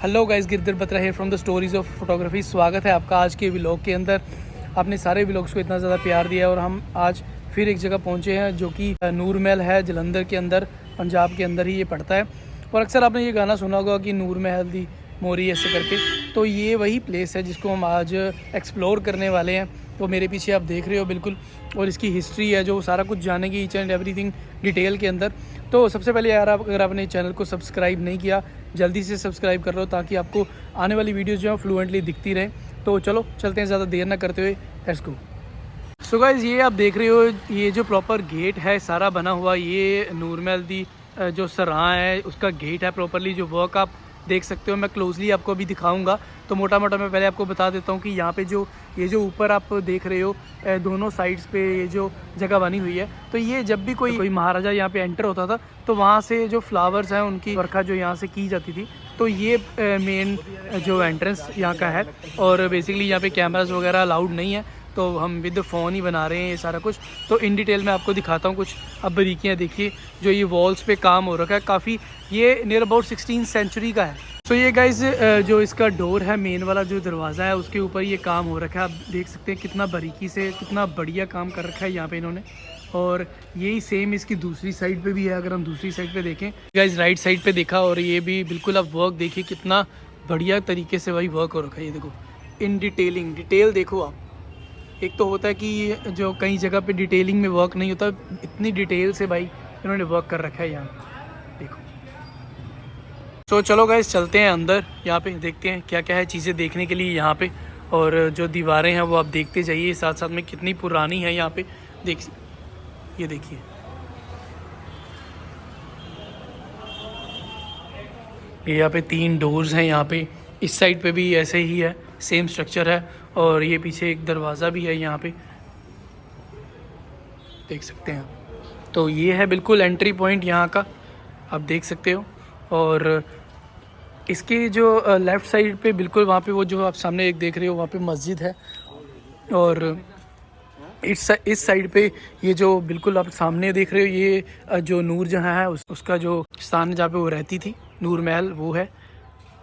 Hello guys, Girdhar Batra है from the stories of photography. स्वागत है आपका आज के व्लॉग के अंदर। आपने सारे व्लॉग्स को इतना ज़्यादा प्यार दिया और हम आज फिर एक जगह पहुंचे हैं जो कि नूर महल है, जलंधर के अंदर, पंजाब के अंदर ही ये पड़ता है। और अक्सर आपने ये गाना सुना होगा कि नूर महल दी मोरी ऐसे करके, तो ये वही प्लेस है जिसको हम आज एक्सप्लोर करने वाले हैं। तो मेरे पीछे आप देख रहे हो बिल्कुल, और इसकी हिस्ट्री है जो सारा कुछ जानेंगे, ईच एंड एवरीथिंग डिटेल के अंदर। तो सबसे पहले यार, आप अगर आपने चैनल को सब्सक्राइब नहीं किया, जल्दी से सब्सक्राइब कर लो ताकि आपको आने वाली वीडियोज़ जो है फ्लुएंटली दिखती रहे। तो चलो चलते हैं, ज़्यादा देर ना करते हुए, लेट्स गो। सो गाइस, ये आप देख रहे हो, ये जो प्रॉपर गेट है सारा बना हुआ, ये नूर महल दी जो सराह है उसका गेट है प्रॉपरली। जो वर्क आप देख सकते हो, मैं क्लोजली आपको अभी दिखाऊंगा। तो मोटा मोटा मैं पहले आपको बता देता हूँ कि यहाँ पे ये जो ऊपर आप देख रहे हो, दोनों साइड्स पे ये जो जगह बनी हुई है, तो ये जब भी कोई महाराजा यहाँ पे एंटर होता था तो वहाँ से जो फ्लावर्स हैं उनकी वर्खा जो यहाँ से की जाती थी। तो ये मेन जो एंट्रेंस यहाँ का है। और बेसिकली यहाँ पे कैमरास वगैरह अलाउड नहीं है, तो हम विद फ़ोन ही बना रहे हैं ये सारा कुछ। तो इन डिटेल में आपको दिखाता हूँ कुछ। अब बारीकियाँ देखिए, जो ये वॉल्स पे काम हो रखा है काफ़ी, ये नियर अबाउट 16th सेंचुरी का है। तो ये गाइस, जो इसका डोर है, मेन वाला जो दरवाज़ा है, उसके ऊपर ये काम हो रखा है। आप देख सकते हैं कितना बारीकी से, कितना बढ़िया काम कर रखा है यहाँ पे इन्होंने। और यही सेम इसकी दूसरी साइड पे भी है। अगर हम दूसरी साइड पे देखें गाइस, राइट साइड पे देखा, और ये भी बिल्कुल आप वर्क देखिए कितना बढ़िया तरीके से वही वर्क हो रखा है। ये देखो, इन डिटेल देखो आप। एक तो होता है कि जो कई जगह पे डिटेलिंग में वर्क नहीं होता, इतनी डिटेल से भाई इन्होंने वर्क कर रखा है यहाँ, देखो। तो चलो गाइस, चलते हैं अंदर, यहाँ पे देखते हैं क्या क्या है चीज़ें देखने के लिए यहाँ पे। और जो दीवारें हैं वो आप देखते जाइए, साथ साथ में कितनी पुरानी है यहाँ पे। ये देखिए, ये यहाँ पे 3 डोर्स हैं यहाँ पे। इस साइड पे भी ऐसे ही है, सेम स्ट्रक्चर है। और ये पीछे एक दरवाज़ा भी है यहाँ पे, देख सकते हैं। तो ये है बिल्कुल एंट्री पॉइंट यहाँ का, आप देख सकते हो। और इसके जो लेफ़्ट साइड पे बिल्कुल वहाँ पे, वो जो आप सामने एक देख रहे हो, वहाँ पे मस्जिद है। और इस साइड पे ये जो बिल्कुल आप सामने देख रहे हो, ये जो नूर जहाँ है उसका जो स्थान है जहाँ पे वो रहती थी, नूर महल, वो है।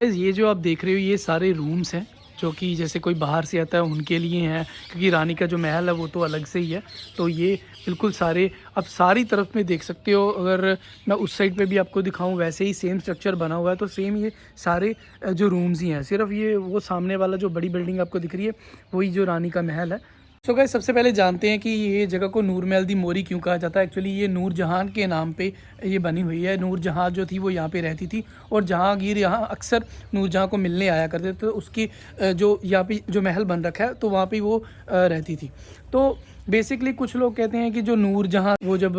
ये जो आप देख रहे हो, ये सारे रूम्स हैं जो कि जैसे कोई बाहर से आता है उनके लिए हैं, क्योंकि रानी का जो महल है वो तो अलग से ही है। तो ये बिल्कुल सारे, आप सारी तरफ में देख सकते हो। अगर मैं उस साइड पे भी आपको दिखाऊं, वैसे ही सेम स्ट्रक्चर बना हुआ है। तो सेम ये सारे जो रूम्स ही हैं, सिर्फ ये वो सामने वाला जो बड़ी बिल्डिंग आपको दिख रही है वही जो रानी का महल है। सो गाइस, सबसे पहले जानते हैं कि ये जगह को नूर महल दी मोरी क्यों कहा जाता है। एक्चुअली ये नूर जहां के नाम पे ये बनी हुई है। नूर जहां जो थी वो यहाँ पे रहती थी, और जहांगीर यहाँ अक्सर नूर जहां को मिलने आया करते थे। तो उसकी जो यहाँ पे जो महल बन रखा है, तो वहाँ पे वो रहती थी। तो बेसिकली कुछ लोग कहते हैं कि जो नूर जहाँ वो जब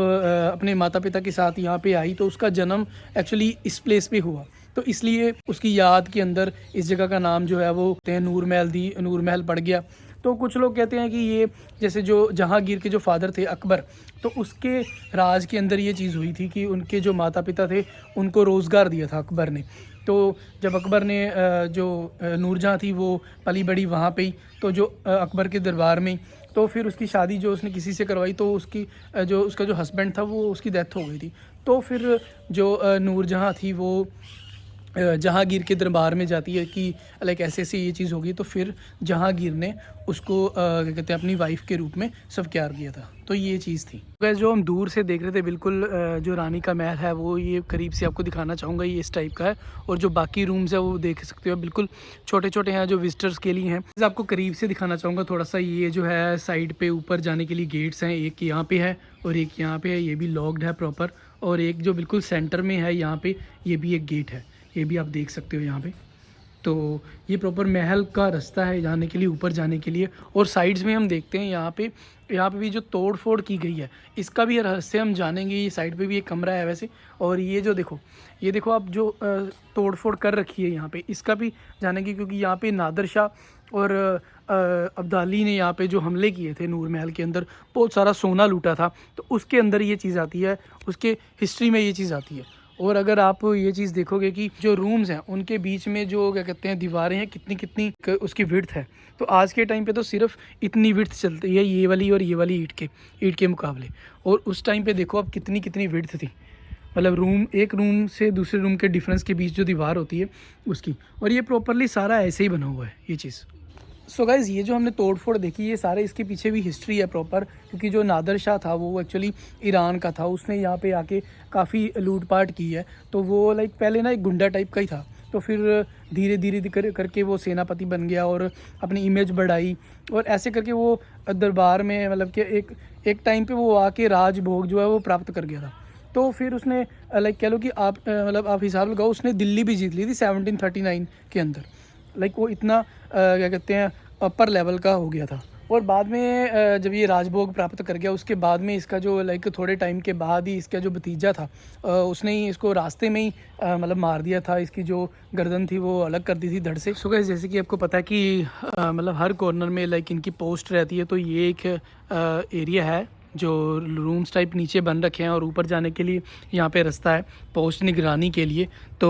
अपने माता पिता के साथ यहाँ पे आई, तो उसका जन्म एक्चुअली इस प्लेस पे हुआ। तो इसलिए उसकी याद के अंदर इस जगह का नाम जो है वो नूर महल पड़ गया। तो कुछ लोग कहते हैं कि ये जैसे जो जहांगीर के जो फादर थे अकबर, तो उसके राज के अंदर ये चीज़ हुई थी कि उनके जो माता पिता थे उनको रोज़गार दिया था अकबर ने। तो जब अकबर ने जो नूरजहाँ थी वो पली बड़ी वहाँ पे ही, तो जो अकबर के दरबार में, तो फिर उसकी शादी जो उसने किसी से करवाई, तो उसका जो हस्बैंड था वो उसकी डेथ हो गई थी। तो फिर जो नूरजहाँ थी वो जहांगीर के दरबार में जाती है कि लाइक ऐसे ऐसे ये चीज़ होगी। तो फिर जहांगीर ने उसको क्या कहते हैं, अपनी वाइफ के रूप में स्वीकार किया था। तो ये चीज़ थी। तो जो हम दूर से देख रहे थे, बिल्कुल जो रानी का महल है वो ये करीब से आपको दिखाना चाहूँगा, ये इस टाइप का है। और जो बाकी रूम्स है वो देख सकते हो, बिल्कुल छोटे छोटे हैं जो विजिटर्स के लिए हैं। आपको करीब से दिखाना चाहूँगा थोड़ा सा। ये जो है साइड पे ऊपर जाने के लिए गेट्स हैं, एक यहाँ पे है और एक यहाँ पे है, ये भी लॉक्ड है प्रॉपर। और एक जो बिल्कुल सेंटर में है यहाँ पे, ये भी एक गेट है, ये भी आप देख सकते हो यहाँ पे। तो ये प्रॉपर महल का रास्ता है जाने के लिए, ऊपर जाने के लिए। और साइड्स में हम देखते हैं यहाँ पे भी जो तोड़ फोड़ की गई है, इसका भी रहस्य हम जानेंगे। ये साइड पे भी एक कमरा है वैसे। और ये देखो आप, जो तोड़ फोड़ कर रखी है यहाँ पे, इसका भी जानेंगे, क्योंकि यहाँ पे नादर शाह और अब्दाली ने यहाँ पे जो हमले किए थे नूर महल के अंदर, बहुत सारा सोना लूटा था। तो उसके अंदर ये चीज़ आती है, उसके हिस्ट्री में ये चीज़ आती है। और अगर आप ये चीज़ देखोगे कि जो रूम्स हैं उनके बीच में जो क्या कहते हैं दीवारें हैं, कितनी कितनी उसकी विड्थ है। तो आज के टाइम पे तो सिर्फ इतनी विड्थ चलती है, ये वाली और ये वाली ईंट के मुकाबले। और उस टाइम पे देखो आप कितनी कितनी विड्थ थी। मतलब एक रूम से दूसरे रूम के डिफरेंस के बीच जो दीवार होती है उसकी, और ये प्रॉपरली सारा ऐसे ही बना हुआ है ये चीज़। सो गाइज़ ये जो हमने तोड़ फोड़ देखी ये सारे इसके पीछे भी हिस्ट्री है प्रॉपर, क्योंकि जो नादर शाह था वो एक्चुअली ईरान का था, उसने यहाँ पे आके काफ़ी लूटपाट की है। तो वो लाइक पहले ना एक गुंडा टाइप का ही था, तो फिर धीरे धीरे करके वो सेनापति बन गया और अपनी इमेज बढ़ाई, और ऐसे करके वो दरबार में मतलब कि एक टाइम पे वो आके राजभोग जो है वो प्राप्त कर गया था। तो फिर उसने लाइक कह लो कि आप मतलब आप हिसाब लगाओ, उसने दिल्ली भी जीत ली थी 1739 के अंदर। लाइक वो इतना क्या कहते हैं अपर लेवल का हो गया था। और बाद में जब ये राजभोग प्राप्त कर गया उसके बाद में इसका जो लाइक थोड़े टाइम के बाद ही इसका जो भतीजा था उसने ही इसको रास्ते में ही मतलब मार दिया था। इसकी जो गर्दन थी वो अलग कर दी थी धड़ से। सो गाइस जैसे कि आपको पता है कि मतलब हर कॉर्नर में लाइक इनकी पोस्ट रहती है, तो ये एक एरिया है जो रूम्स टाइप नीचे बन रखे हैं और ऊपर जाने के लिए यहाँ पे रास्ता है पोस्ट निगरानी के लिए। तो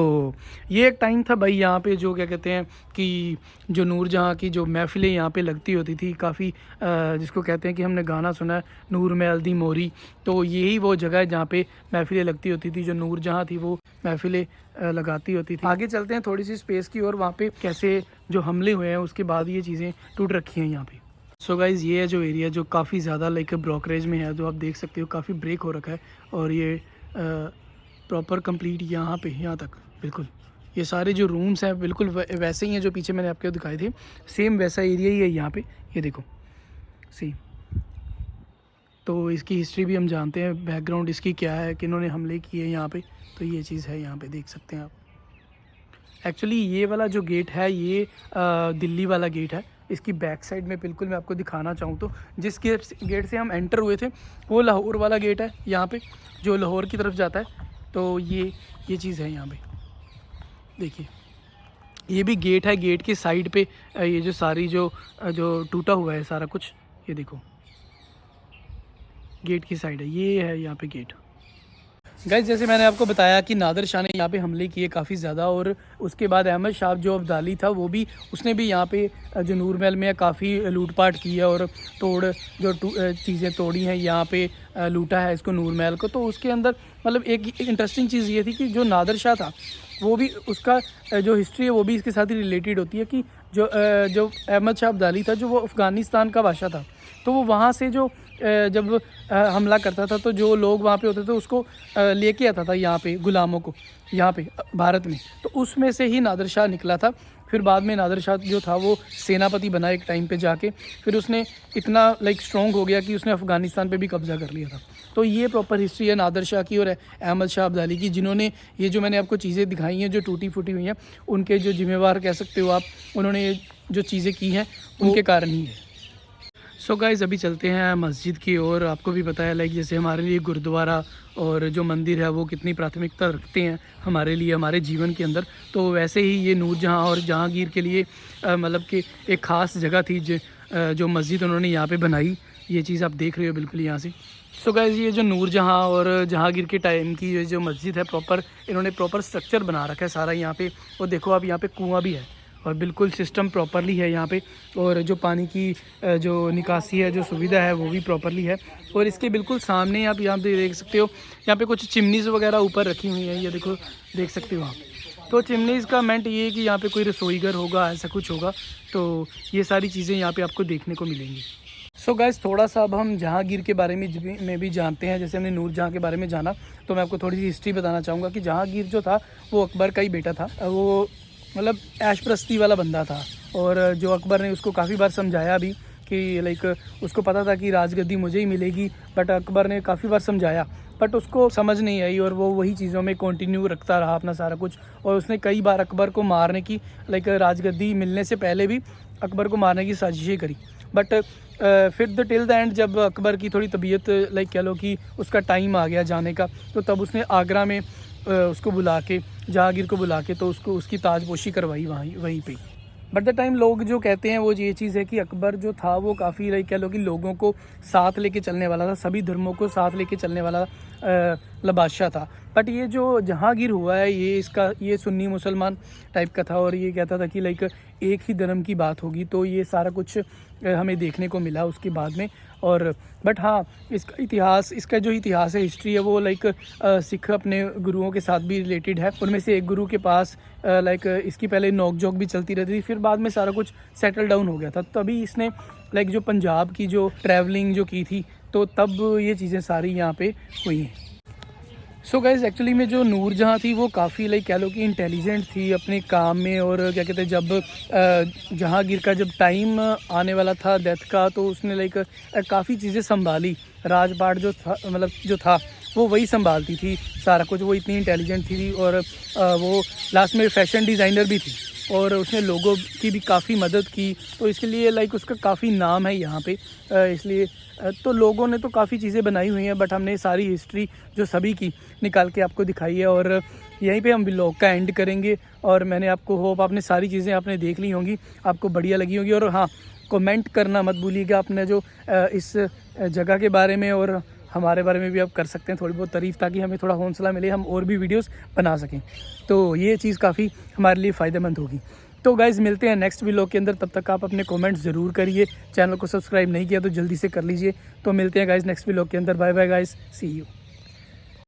ये एक टाइम था भाई यहाँ पे जो क्या कहते हैं कि जो नूरजहाँ की जो महफ़िलें यहाँ पे लगती होती थी काफ़ी, जिसको कहते हैं कि हमने गाना सुना है नूर में हल्दी मोरी, तो यही वो जगह है जहाँ पे महफ़िलें लगती होती थी। जो नूरजहाँ थी वो महफ़िलें लगाती होती थी। आगे चलते हैं थोड़ी सी स्पेस की और वहाँ पे कैसे जो हमले हुए हैं उसके बाद ये चीज़ें टूट रखी हैं यहाँ पे। सो गाइज़ ये है जो एरिया जो काफ़ी ज़्यादा लाइक ब्रोकरेज में है, जो आप देख सकते हो काफ़ी ब्रेक हो रखा है, और ये प्रॉपर कंप्लीट यहाँ पे यहाँ तक बिल्कुल ये सारे जो रूम्स हैं बिल्कुल वैसे ही हैं जो पीछे मैंने आपको दिखाए थे, सेम वैसा एरिया ही है यहाँ पे, ये देखो सेम। तो इसकी हिस्ट्री भी हम जानते हैं, बैकग्राउंड इसकी क्या है, किन्होंने हमले किए यहाँ पे, तो ये चीज़ है यहाँ पे देख सकते हैं आप। एक्चुअली ये वाला जो गेट है ये दिल्ली वाला गेट है। इसकी बैक साइड में बिल्कुल मैं आपको दिखाना चाहूँ तो जिस गेट से हम एंटर हुए थे वो लाहौर वाला गेट है यहाँ पे, जो लाहौर की तरफ जाता है। तो ये चीज़ है यहाँ पे देखिए, ये भी गेट है। गेट के साइड पे ये जो सारी जो टूटा हुआ है सारा कुछ, ये देखो गेट की साइड है, ये है यहाँ पे गेट। गाइस जैसे मैंने आपको बताया कि नादर शाह ने यहाँ पे हमले किए काफ़ी ज़्यादा, और उसके बाद अहमद शाह जो अब्दाली था वो भी उसने भी यहाँ पे जो नूर महल में काफ़ी लूटपाट की है और जो चीज़ें तोड़ी हैं यहाँ पे लूटा है इसको नूर महल को। तो उसके अंदर मतलब एक इंटरेस्टिंग चीज़ ये थी कि जो नादर शाह था वो भी उसका जो हिस्ट्री है वो भी इसके साथ ही रिलेटेड होती है कि जो अहमद शाह अब्दाली था जो वो अफ़गानिस्तान का बादशाह था, तो वो वहाँ से जो जब हमला करता था तो जो लोग वहाँ पे होते थे उसको लेके आता था यहाँ पे गुलामों को यहाँ पे भारत में, तो उसमें से ही नादर शाह निकला था। फिर बाद में नादर शाह जो था वो सेनापति बना एक टाइम पे जाके, फिर उसने इतना लाइक स्ट्रॉन्ग हो गया कि उसने अफ़गानिस्तान पे भी कब्ज़ा कर लिया था। तो ये प्रॉपर हिस्ट्री है नादर शाह की और अहमद शाह अब्दाली की, जिन्होंने ये जो मैंने आपको चीज़ें दिखाई हैं जो टूटी फूटी हुई हैं उनके जो जिम्मेवार कह सकते हो आप, उन्होंने ये जो चीज़ें की हैं उनके कारण ही है। सो गाइज़ अभी चलते हैं मस्जिद की ओर। आपको भी पता है लाइक जैसे हमारे लिए गुरुद्वारा और जो मंदिर है वो कितनी प्राथमिकता रखते हैं हमारे लिए हमारे जीवन के अंदर, तो वैसे ही ये नूरजहाँ और जहाँगीर के लिए मतलब कि एक ख़ास जगह थी जो मस्जिद उन्होंने यहाँ पे बनाई। ये चीज़ आप देख रहे हो बिल्कुल यहाँ से। सो गाइज़ ये जो नूरजहाँ और जहाँगीर के टाइम की ये जो मस्जिद है प्रॉपर इन्होंने प्रॉपर स्ट्रक्चर बना रखा है सारा यहाँ पे, और देखो आप यहाँ पे कुआँ भी है और बिल्कुल सिस्टम प्रॉपरली है यहाँ पे, और जो पानी की जो निकासी है जो सुविधा है वो भी प्रॉपरली है। और इसके बिल्कुल सामने आप यहाँ पे देख सकते हो यहाँ पे कुछ चिमनीज़ वगैरह ऊपर रखी हुई हैं, ये देखो देख सकते हो आप। तो चिमनीज़ का मेंट ये है कि यहाँ पे कोई रसोई घर होगा, ऐसा कुछ होगा, तो ये सारी चीज़ें यहाँ पे आपको देखने को मिलेंगी। सो गाइस थोड़ा सा अब हम जहाँगीर के बारे में भी जानते हैं। जैसे हमने नूरजहाँ के बारे में जाना तो मैं आपको थोड़ी सी हिस्ट्री बताना चाहूँगा कि जहाँगीर जो था वो अकबर का ही बेटा था। वो मतलब ऐशप्रस्ती वाला बंदा था, और जो अकबर ने उसको काफ़ी बार समझाया भी कि लाइक उसको पता था कि राजगद्दी मुझे ही मिलेगी, बट अकबर ने काफ़ी बार समझाया बट उसको समझ नहीं आई, और वो वही चीज़ों में कंटिन्यू रखता रहा अपना सारा कुछ। और उसने कई बार अकबर को मारने की लाइक राजगद्दी मिलने से पहले भी अकबर को मारने की साजिशें करी, बट फिर टिल द एंड जब अकबर की थोड़ी तबीयत लाइक कह लो कि उसका टाइम आ गया जाने का, तो तब उसने आगरा में उसको बुला के जहाँगीर को बुला के तो उसको उसकी ताजपोशी करवाई वहीं पे। बट द टाइम लोग जो कहते हैं वो ये चीज़ है कि अकबर जो था वो काफ़ी लाइक कह लो कि लोगों को साथ लेके चलने वाला था, सभी धर्मों को साथ लेके चलने वाला मतलब बादशाह था। बट ये जो जहांगीर हुआ है ये सुन्नी मुसलमान टाइप का था, और ये कहता था कि लाइक एक ही धर्म की बात होगी। तो ये सारा कुछ हमें देखने को मिला उसके बाद में। और बट हाँ, इसका जो इतिहास है, हिस्ट्री है, वो लाइक सिख अपने गुरुओं के साथ भी रिलेटेड है। उनमें से एक गुरु के पास लाइक इसकी पहले नोक झोंक भी चलती रहती थी, फिर बाद में सारा कुछ सेटल डाउन हो गया था। तभी इसने लाइक जो पंजाब की जो ट्रैवलिंग जो की थी, तो तब ये चीज़ें सारी यहाँ पे हुई हैं। सो गाइज़, एक्चुअली में जो नूरजहाँ थी वो काफ़ी लाइक कह लो कि इंटेलिजेंट थी अपने काम में। और क्या कहते हैं, जब जहांगीर का जब टाइम आने वाला था डेथ का, तो उसने लाइक काफ़ी चीज़ें संभाली। राजपाट जो था, मतलब जो था वो वही संभालती थी सारा कुछ। वो इतनी इंटेलिजेंट थी, और वो लास्ट में फैशन डिज़ाइनर भी थी, और उसने लोगों की भी काफ़ी मदद की। तो इसके लिए लाइक उसका काफ़ी नाम है यहाँ पे। इसलिए तो लोगों ने तो काफ़ी चीज़ें बनाई हुई हैं, बट हमने सारी हिस्ट्री जो सभी की निकाल के आपको दिखाई है। और यहीं पे हम व्लॉग का एंड करेंगे। और मैंने आपको होप आपने सारी चीज़ें आपने देख ली होंगी, आपको बढ़िया लगी होगी। और हाँ, कमेंट करना मत भूलिएगा आपने जो इस जगह के बारे में और हमारे बारे में भी आप कर सकते हैं थोड़ी बहुत तारीफ़, ताकि हमें थोड़ा हौसला मिले, हम और भी वीडियोस बना सकें। तो ये चीज़ काफ़ी हमारे लिए फ़ायदेमंद होगी। तो गाइज़, मिलते हैं नेक्स्ट वीडियो के अंदर। तब तक आप अपने कमेंट्स ज़रूर करिए। चैनल को सब्सक्राइब नहीं किया तो जल्दी से कर लीजिए। तो मिलते हैं गाइज़ नेक्स्ट वीडियो के अंदर। Bye bye guys, see you.